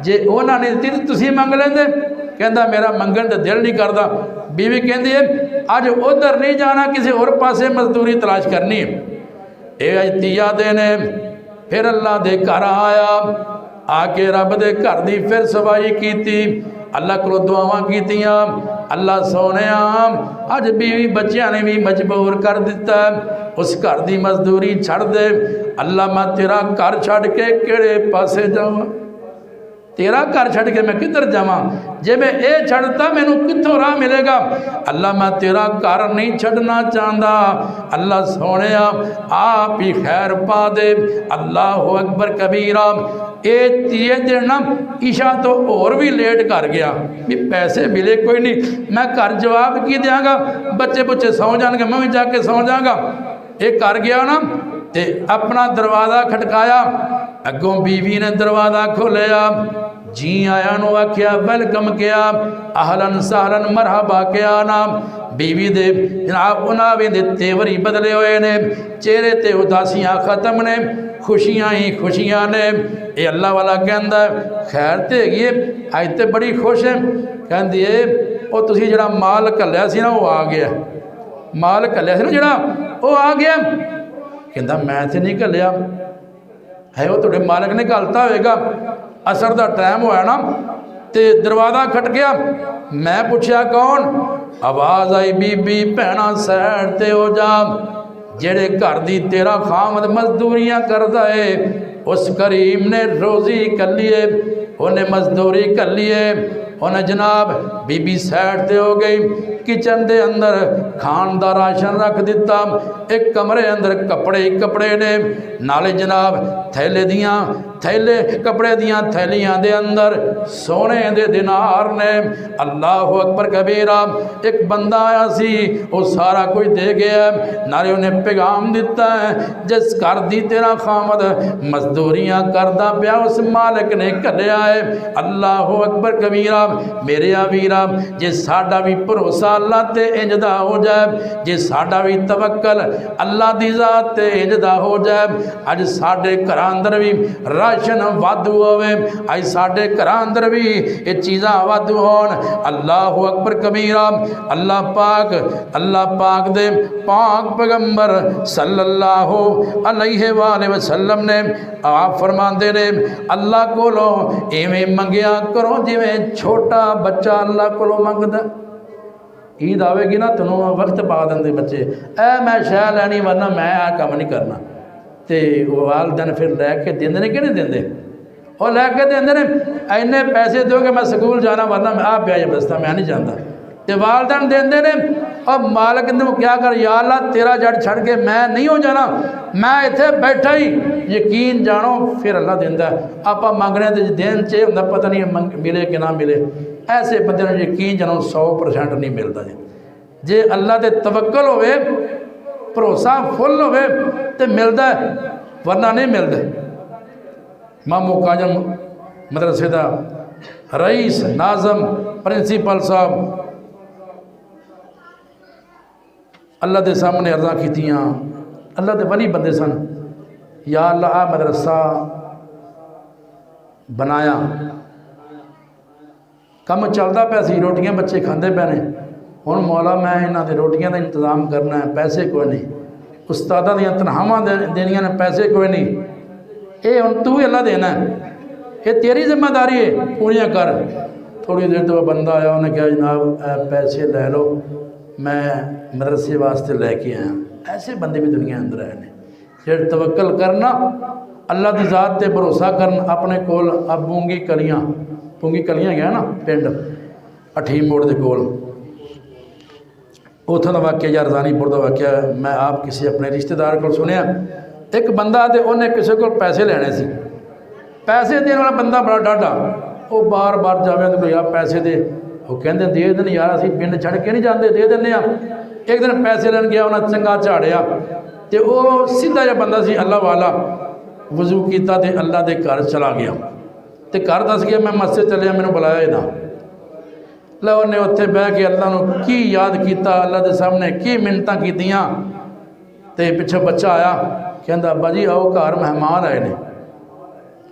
जे उन्होंने दी तो तुसी मंग लेंदे। कहता मेरा मंगन तो दिल नहीं करता। बीवी कहती है अज उधर नहीं जाना, किसी और पासे मजदूरी तलाश करनी है। ये अज तीजा दिन है। फिर अल्लाह के घर आया, आके रब के घर की फिर सफाई की, अल्लाह को दुआवां कीतियां। अल्लाह सोने अज बीवी बच्चों ने भी मजबूर कर दिता, उस घर की मजदूरी छड़ दे। अल्लाह मैं तेरा घर छड़ के किहड़े पासे जावां? तेरा घर छड़ के मैं किधर जावां, जे मैं ये छड़ता मैनू कित्थों राह मिलेगा। अल्लाह मैं तेरा घर नहीं छड़ना चाहता। अल्लाह सोने आप ही खैर पा दे। अल्लाह अकबर कबीरा। ये तीए दिन ना ईशा तो और भी लेट कर गया भी पैसे मिले कोई नहीं, मैं घर जवाब की देंगा, बच्चे बुच्चे सौ जाएंगे, मैं भी जाके सौ जाऊँगा। ये कर गया ना ते अपना दरवाज़ा खटकाया, अगों बीवी ने दरवाज़ा खोलिया, जी आया नु आख्या, वेलकम किया, आहलन सहलन मरहबा किया ना। बीवी दे जनाब उन्होंने भी तेवर ही बदले हुए ने, चेहरे ते उदासियां खत्म ने, खुशियां ही खुशियां ने। ये अल्लाह वाला कहता खैर तो हैगी, अज तो बड़ी खुश है। कहती है वो तुसी जड़ा माल घल्लिया सी ना वो आ गया, माल घल्लिया सी ना जड़ा वो आ गया। कहता मैं तो नहीं घल्लिया है, वो तुहाडे मालक ने घलता होएगा। असर का टाइम होया ना तो दरवाज़ा खट गया, मैं पूछया कौन, आवाज़ आई बीबी भैना सैड ते हो जा, जेड़े घर दी तेरा खामद मजदूरियां करदा है उस करीम ने रोज़ी कली है, उन्हें मजदूरी कली है। उन्हें जनाब बीबी सैड ते हो गई, किचन दे अंदर खान दा राशन रख दिता, एक कमरे अंदर कपड़े ही कपड़े ने, नाले जनाब थैले दियाँ थैले कपड़े दियाँ थैलियां दे अंदर सोने दे दिनार ने। अल्लाह अकबर कबीरा। एक बंदा आया सी, वो सारा कुछ दे गया, नाले उन्हें पैगाम दिता है जिस घर दी तेरा खामद मजदूरियां करदा पिया उस मालिक ने घल्लिया है। अल्लाह अकबर कबीरा। मेरे वीरा जे साडा भी भरोसा अल्लाह ते इंजदा हो जाए, जे साडा भी तवक्कल अल्लाह दी ज़ात ते इंजदा हो जाए, अज साडे घरां अंदर भी राशन वाधू होवे, अज साडे घरां अंदर भी ये चीज़ां वाधू होन। अल्लाह अकबर कबीरा। अल्लाह पाक दे पाक पैगंबर सल्लल्लाहु अलैहि वसल्लम ने आप फरमाते ने अल्लाह कोलों इवें मंगिया करो जिवें छोटा बच्चा अल्लाह कोलों मंगदा। ईद आवेगी ना तेनों वक्त पा देंगे बच्चे, ऐ मैं शह लैनी वरना मैं आ काम नहीं करना, तो वालदैन फिर लैके देंदे ने कि नहीं देंदे, और लैके देंदे ने इन्ने पैसे दोगे मैं स्कूल जाना वरना मैं आ ब्याज बस्ता मैं नहीं जाता, तो वालदैन देंदे ने। और मालिक ने क्या कर, या अल्लाह तेरा जड़ छड़ के मैं नहीं हो जाना, मैं इत्थे बैठा ही यकीन जानो फिर अल्लाह देंदा। आप मंगने तो दिन च होंदा पता नहीं मिले कि ना मिले, ऐसे बंदे नूं यकीन जानो 100% नहीं मिलता जी। जे अल्लाह ते तवक्कल होवे भरोसा फुल होवे तो मिलता है, वरना नहीं मिलता। मामू काजम मदरसे का रईस नाजम प्रिंसीपल साहब अल्लाह के सामने अर्ज़ा कीतियां, अल्लाह के वली बंदे सन, या अल्लाह आ मदरसा बनाया, कम चलता पिया सी, रोटियां बच्चे खाते पे ने, हुण मौला मैं इन्हां दे रोटियां का इंतजाम करना है, पैसे कोई नहीं, उस्तादां दीयां तनखावां देनियां ने, पैसे कोई नहीं, ये हुण तू ही अल्लाह देना है, ये तेरी जिम्मेदारी है, पूरियां कर। थोड़ी देर तो बंदा आया, उन्हें कहा जनाब पैसे ले लो मैं मदरसे वास्ते लैके आया। ऐसे बंदे भी दुनिया अंदर आए हैं जो तवक्कल करना अल्लाह की ज़ात ते भरोसा करन। अपने कोल अब बूंगी कलियां गया ना पिंड अठीम मोड़ के कोल, उथों का वाक्य या रज़ानीपुर का वाक्य मैं आप किसी अपने रिश्तेदार को सुनिया। एक बंदा तो उन्हें किसी को पैसे लेने सी, पैसे देने वाला बंदा बड़ा डाढ़ा, वो बार बार जावे तो यार पैसे दे, वो कहते दे दिन यार असीं पिंड छड़ के नहीं जाते, दे दें। एक दिन पैसे लैन गया, उन्हें चंगा झाड़िया तो वो सीधा जहा बंदा सी अल्लाह वाला, वजू किया तो अल्लाह के घर चला गया, तो घर दस गया मैं मस्जिद चलिया, मैंने बुलाया ही ना। लो उन्हें उत्थे बह के अल्लाह को की याद किया, अल्लाह के सामने की मिन्नतां कीतियां, तो पिछों बच्चा आया कहता अब्बा जी आओ घर मेहमान आए ने।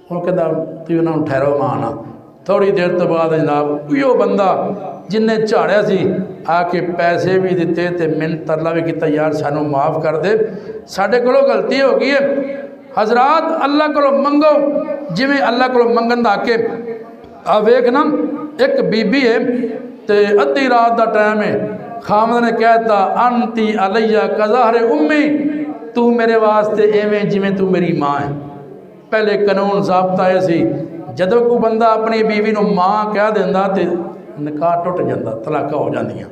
वो कहता तुम उन्होंने ठहरो मां आ। थोड़ी देर तो बाद जनाब उहो बंदा जिन्हें झाड़िया सी आके पैसे भी दिते तो मिन्नत तरला भी किया, यार सानू माफ़ कर दे, साढ़े कोलों गलती हो गई है। हजरात अल्लाह को मंगो जिमें अल्लाह को मंगन का के आ वेख ना। एक बीबी है तो अद्धी रात का टाइम है, खामद ने कहता अंती अलैया कज़हरे उम्मी, तू मेरे वास्ते एवें जिमें तू मेरी माँ है। पहले कानून ज़ाब्ता है सी जदों कोई बंदा अपनी बीवी नूं माँ कह दिंदा ते निकाह टुट जाता, तलाक हो जांदियां।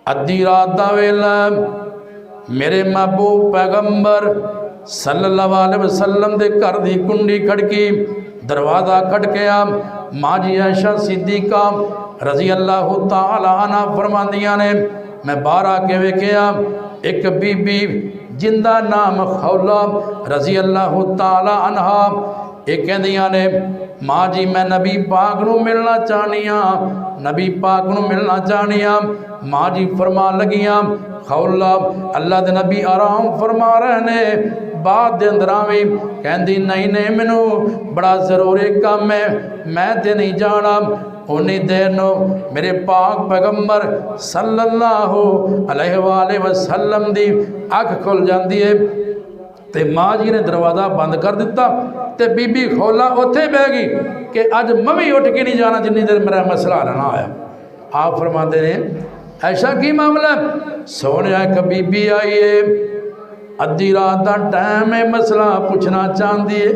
अद्धी रात दा वेला मेरे महबूब पैगंबर सल्लल्लाहु अलैहि वसल्लम दे घर दी कुंडी खड़की, दरवाज़ा खड़किया। माँ जी आयशा सिद्दीक़ा रज़ी अल्लाह तआला अन्हा फरमांदियां ने, मैं बाहर आके वेखिया एक बीबी जिंदा नाम खौला रज़ी अल्लाह तआला अन्हा, ये कहदियां ने माँ जी मैं नबी पाक नूं मिलना चाहनी हाँ, नबी पाक नूं मिलना चाहनी हाँ। माँ जी फरमा लगियां खौला अल्लाह दे नबी आराम फरमा रहे ने, बाद दे अंदर आवी। कहंदी नहीं नहीं मैनू बड़ा ज़रूरी काम है, मैं ते नहीं जाना। उन्नी देर नो मेरे पाक पैगंबर सल्लल्लाहु अलैहि वसल्लम दी अख खुल जाती है ते माँ जी ने दरवाज़ा बंद कर दिता ते बीबी खौला उत्थे बह गई कि अज मैं भी उठ के नहीं जाना जिन्नी देर मेरा मसला हल ना आया। आप फरमाते ने ऐसा की मामला? सोने एक बीबी आई है, अद्धी रात का टाइम है, मसला पूछना चाहती है।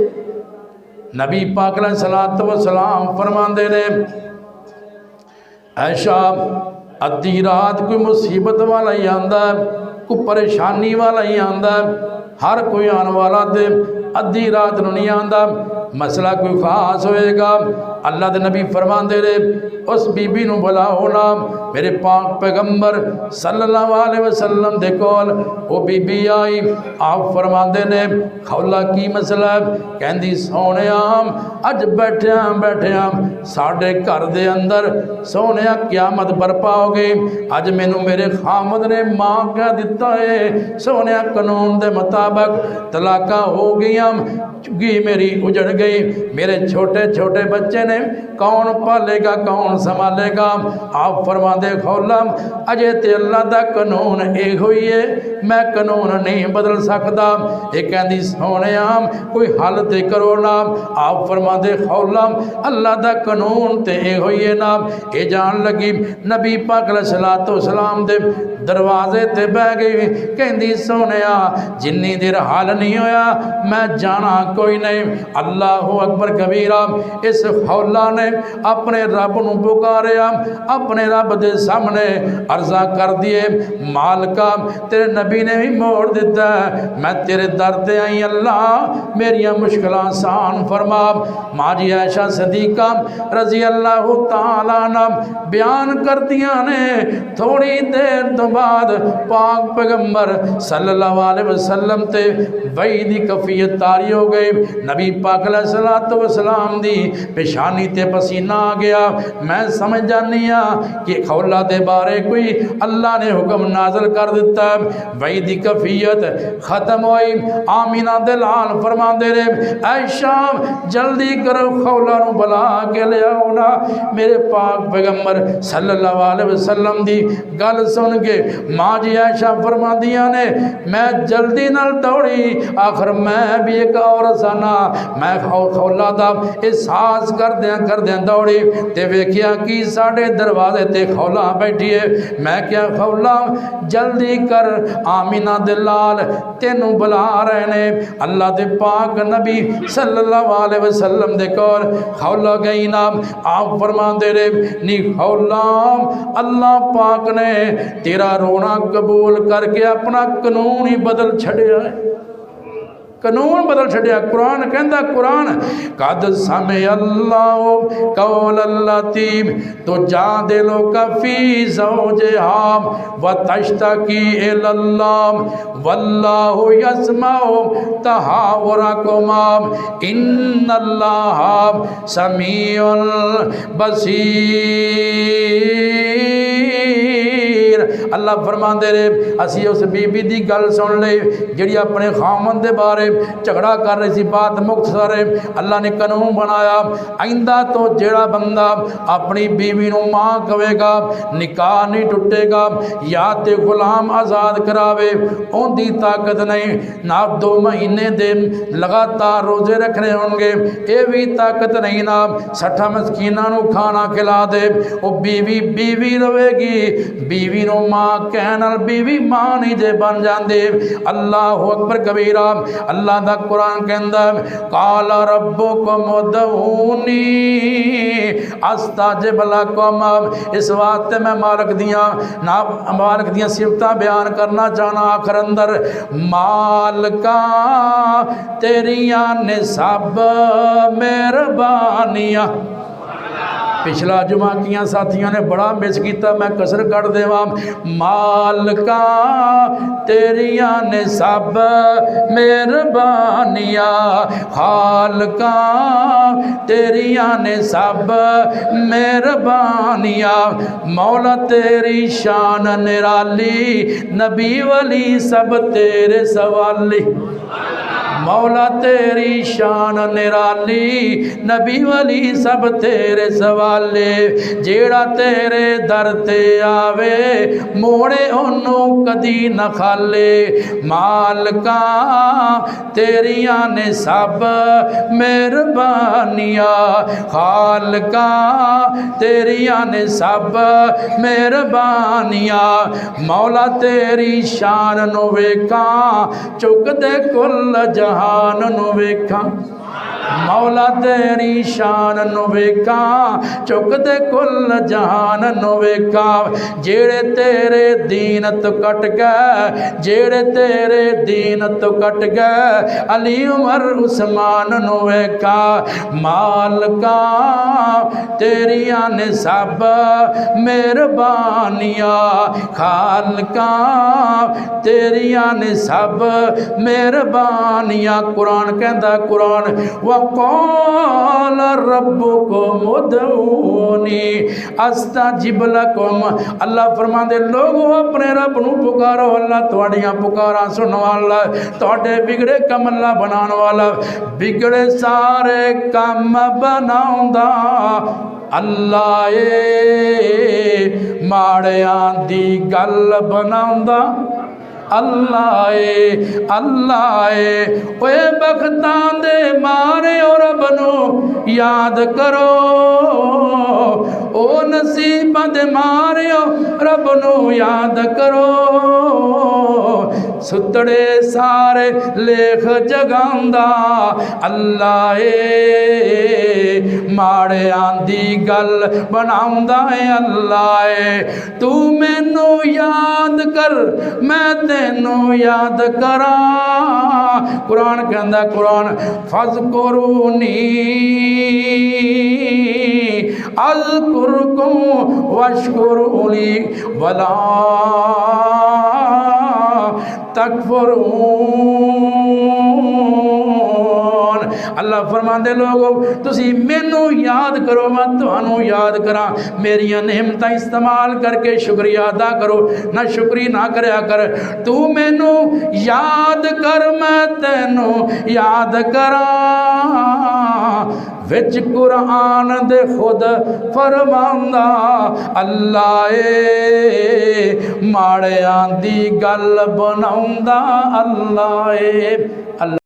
नबी पाक अलैहिस्सलातु वस्सलाम फरमाते ने ऐसा अद्धी रात कोई मुसीबत वाला ही आंदा, कोई परेशानी वाला ही आंदा, हर कोई आने वाला ते अद्धी रात नूं नहीं आंदा। मसला कोई खास होएगा, अल्लाह दे नबी फरमांदे ने उस बीबी नूं बुलाओ ना। मेरे पाक पैगंबर सल्लल्लाहु अलैहि वसल्लम दे कोल वो बीबी आई। आप फरमांदे ने खौला की मसला? कहंदी सोहणिया अज बैठिया बैठिया साडे घर दे अंदर सोहणिया क़यामत बरपा हो गई। अज मैनू मेरे खामद ने मां कह दिता है, सोहणिया कानून दे मुताबिक तलाका हो गईयां, चुगी मेरी उजड़ गई, मेरे छोटे छोटे बच्चे ने कौन पालेगा कौन संभालेगा? आप फरमाते खौला अजे ते अल्लाह दा कानून इहो ही है, मैं कानून नहीं बदल सकता। ये कहती सोहणिया कोई हल ते करो ना। आप फरमाते खौला अल्लाह दा कानून ते इहो ही है ना। ये जान लगी नबी पाक अलैहिस्सलातु वस्सलाम दे दरवाजे ते बह गई। कहती सोहणिया जिन्नी देर हल नहीं होया मैं जाना कोई नहीं। अल्लाह अकबर कबीरा। इस खौला ने अपने रब नूं पुकारिया, अपने रब दे सामने अर्जा कर दिए मालका तेरे नबी ने भी मोड़ दिता, मैं तेरे दर ते आई, अल्लाह मेरिया मुश्किलां आसान फरमा। माँ जी आयशा सिद्दीक़ा रज़ी अल्लाह तआला अन्हा बयान करदियां ने थोड़ी देर तो बाद पाक पैगंबर सल्लल्लाहु अलैहि वसल्लम ते वही दी कफियत तारी हो गई। नबी पाक अलैहिस्सलातु वस्सलाम दी पेशानी ते पसीना आ गया। मैं समझ जानी हाँ कि खौला दे बारे कोई अल्लाह ने हुक्म नाज़िल कर दिता। वही दी कफियत खत्म हुई। आमीना दे लाल फरमांदे ने ऐशा जल्दी करो खौला नूं बुला के ले आओ ना। मेरे पाक पैगंबर सल्लल्लाहु अलैहि वसल्लम दी गल सुन के माँ जी आयशा फरमांदियां ने मैं जल्दी नाल दौड़ी, आखिर मैं भी एक औरत साना। मैं खौला दा एहसास करदियां दौड़ी ते वेखिया कि साढ़े दरवाजे ते खौला बैठी है। मैं क्या खौला जल्दी कर, आमीना दे लाल तेनू बुला रहे ने। अल्लाह दे पाक नबी सल्लल्लाहु अलैहि वसल्लम दे कोल खौला गई ना। आप फरमांदे ने नी खौला अल्लाह पाक ने तेरा रोना कबूल करके अपना कानून ही बदल छड़िया, कानून बदल छड़िया। कुरान कहता कुरान कद समय अल्लाह कौल अल्लती तो जा दिलो कफी ज़ौजिहा व तश्तकी इलल्लाह वल्लाहु यस्माउ तहावुरकुमा इन्नल्लाह समीउल बसीर। अल्लाह फरमांदे ने असी उस बीबी दी गल सुन ले जिहड़ी अपने खामन दे बारे झगड़ा कर रही सी। बात मुख्तसर है, अल्लाह ने कानून बनाया आइंदा तो जेड़ा बंदा अपनी बीवी नूं मां कहेगा निकाह नहीं टुटेगा, या ते गुलाम आज़ाद करावे उनकी ताकत नहीं ना, 2 महीने दे लगातार रोजे रखने होंगे ये भी ताकत नहीं ना, 60 मस्कीना नूं खाना खिला दे वो बीवी बीवी रहेगी। बीवी नूं मां कहन बीवी मां नहीं जे बन जाते। अल्लाह अकबर कबीरा। अल्लाह दा कुरान कहंदा काल रब्बुकुम उदऊनी अस्ताजिब लकुम। इस वास्ते मैं मालिक दियां सिफतां बयान करना चाहना। आखिर अंदर मालिका तेरिया ने सब मेहरबानियां। पिछला जुमा किया साथियों ने बड़ा मिस किया, मैं कसर कट देवा। मालिका तेरिया ने सब मेहरबानियां, खालका तेरिया ने सब मेहरबानियां। मौला तेरी शान निराली, नबी वली सब तेरे सवाली। मौला तेरी शान निराली, नबी वली सब तेरे सवाले। जेड़ा तेरे दर ते आवे मोड़े ओनू कदी न खाले। मालिका तेरिया ने सब मेहरबानियां, खालका तेरिया ने सब मेहरबानियां। मौला तेरी शान नू वेखा चुकदे कुल जहान नू वेखा। मौला तेरी शान नू वेखा चुकदे कुल जहान नू वेखा। जेड़े तेरे दीन तो कट गए, जेड़े तेरे दीन तो कट गए, अली उमर उस्मान नू वेखा। मालिका तेरिया ने सब मेहरबानियां, खालका तेरिया ने सब मेहरबानियां। कुरान कहता कुरान वक़ाल रब्बुकुम उदऊनी अस्ताजिब लकुम। अल्लाह फरमांदे लोगो अपने रब नू पुकारो, अल्लाह तुहाड़ियां पुकारां सुनने वाला, तुहाडे बिगड़े कम अल्लाह बनाने वाला। बिगड़े सारे कम बनाउंदा अल्लाह ए, माड़ियां दी गल बनाउंदा अल्लाह ए। अल्लाह ए ओए बख्तां दे मारे और रब नू याद करो, ओ नसीबां दे मारे रब नू याद करो। सुतड़े सारे लेख जगांदा अल्लाह ए, माड़ियां दी गल बनाउंदा है अल्लाह ए। तू मैनू याद कर मैं तेनू याद करा। कुरान कहंदा कुरान फज़कुरूनी अज़कुरकुम वशकुरूनी वला तकफुरून। अल्लाह फरमांदे लोगो तुसी मैनू याद करो मैं तुहानू याद करा। मेरिया नेमतां इस्तेमाल करके शुक्रिया अदा करो, ना शुक्री ना करया कर। तू मैनू याद कर मैं तेनू याद करा। विच कुरान दे खुद फरमांदा अल्लाह ए, माड़ियां दी गल बनाउंदा अल्लाह ए।